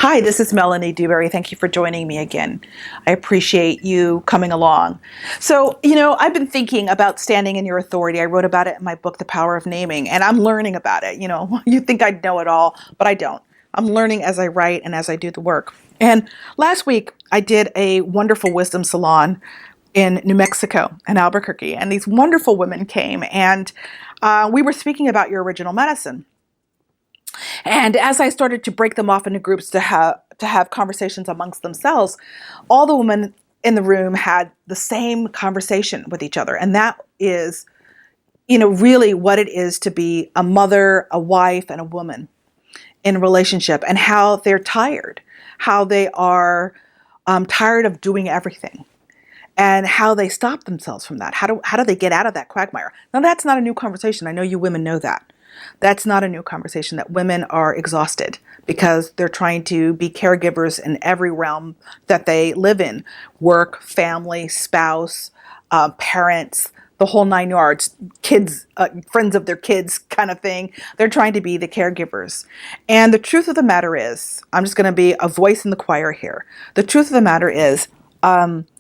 Hi, this is Melanie DewBerry. Thank you for joining me again. I appreciate you coming along. So, I've been thinking about standing in your authority. I wrote about it in my book, The Power of Naming, and I'm learning about it. You think I'd know it all, but I don't. I'm learning as I write and as I do the work. And last week, I did a wonderful wisdom salon in New Mexico, in Albuquerque, and these wonderful women came, and we were speaking about your original medicine. And as I started to break them off into groups to have conversations amongst themselves, all the women in the room had the same conversation with each other. And that is, really what it is to be a mother, a wife, and a woman in a relationship, and how they're tired, how they are tired of doing everything, and how they stop themselves from that. How do they get out of that quagmire? Now, that's not a new conversation. I know you women know that. That's not a new conversation, that women are exhausted because they're trying to be caregivers in every realm that they live in: work, family, spouse, parents, the whole nine yards, kids, friends of their kids kind of thing. They're trying to be the caregivers. And the truth of the matter is, I'm just going to be a voice in the choir here. The truth of the matter is,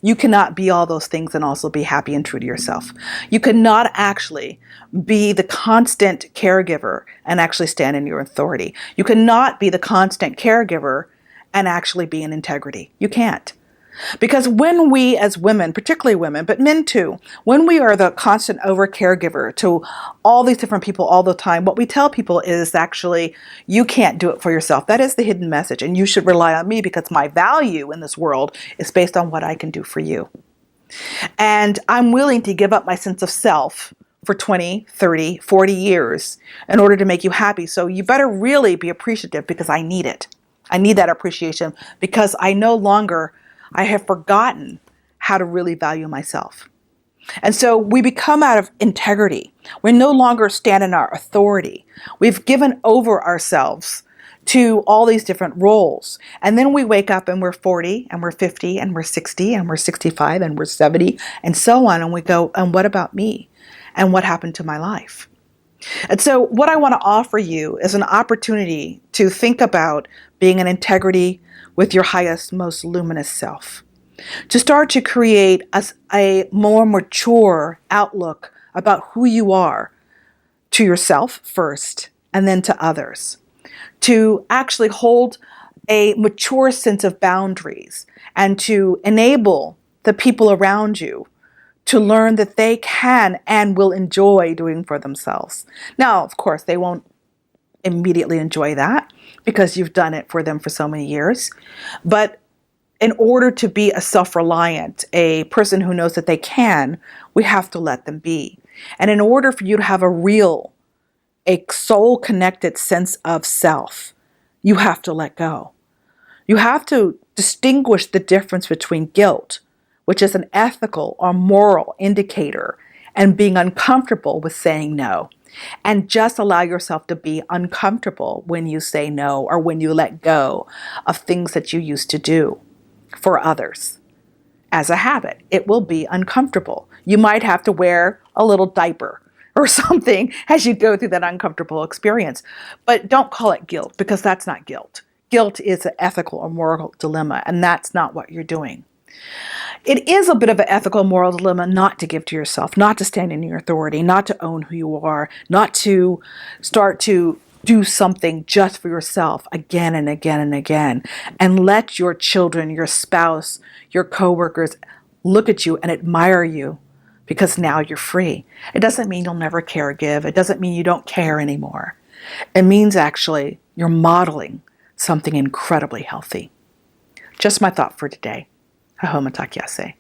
you cannot be all those things and also be happy and true to yourself. You cannot actually be the constant caregiver and actually stand in your authority. You cannot be the constant caregiver and actually be in integrity. You can't. Because when we as women, particularly women, but men too, when we are the constant over caregiver to all these different people all the time, what we tell people is actually, you can't do it for yourself. That is the hidden message. And you should rely on me because my value in this world is based on what I can do for you. And I'm willing to give up my sense of self for 20, 30, 40 years in order to make you happy. So you better really be appreciative because I need it. I need that appreciation because I have forgotten how to really value myself. And so we become out of integrity. We no longer stand in our authority. We've given over ourselves to all these different roles. And then we wake up and we're 40 and we're 50 and we're 60 and we're 65 and we're 70 and so on. And we go, and what about me? And what happened to my life? And so what I want to offer you is an opportunity to think about being in integrity with your highest, most luminous self, to start to create a more mature outlook about who you are to yourself first and then to others, to actually hold a mature sense of boundaries and to enable the people around you to learn that they can and will enjoy doing for themselves. Now, of course, they won't immediately enjoy that because you've done it for them for so many years. But in order to be a self-reliant, a person who knows that they can, we have to let them be. And in order for you to have a soul-connected sense of self, you have to let go. You have to distinguish the difference between guilt, which is an ethical or moral indicator, and being uncomfortable with saying no. And just allow yourself to be uncomfortable when you say no or when you let go of things that you used to do for others. As a habit, it will be uncomfortable. You might have to wear a little diaper or something as you go through that uncomfortable experience. But don't call it guilt, because that's not guilt. Guilt is an ethical or moral dilemma, and that's not what you're doing. It is a bit of an ethical and moral dilemma not to give to yourself, not to stand in your authority, not to own who you are, not to start to do something just for yourself again and again and again, and let your children, your spouse, your coworkers look at you and admire you because now you're free. It doesn't mean you'll never give. It doesn't mean you don't care anymore. It means actually you're modeling something incredibly healthy. Just my thought for today. Ahoma takyase.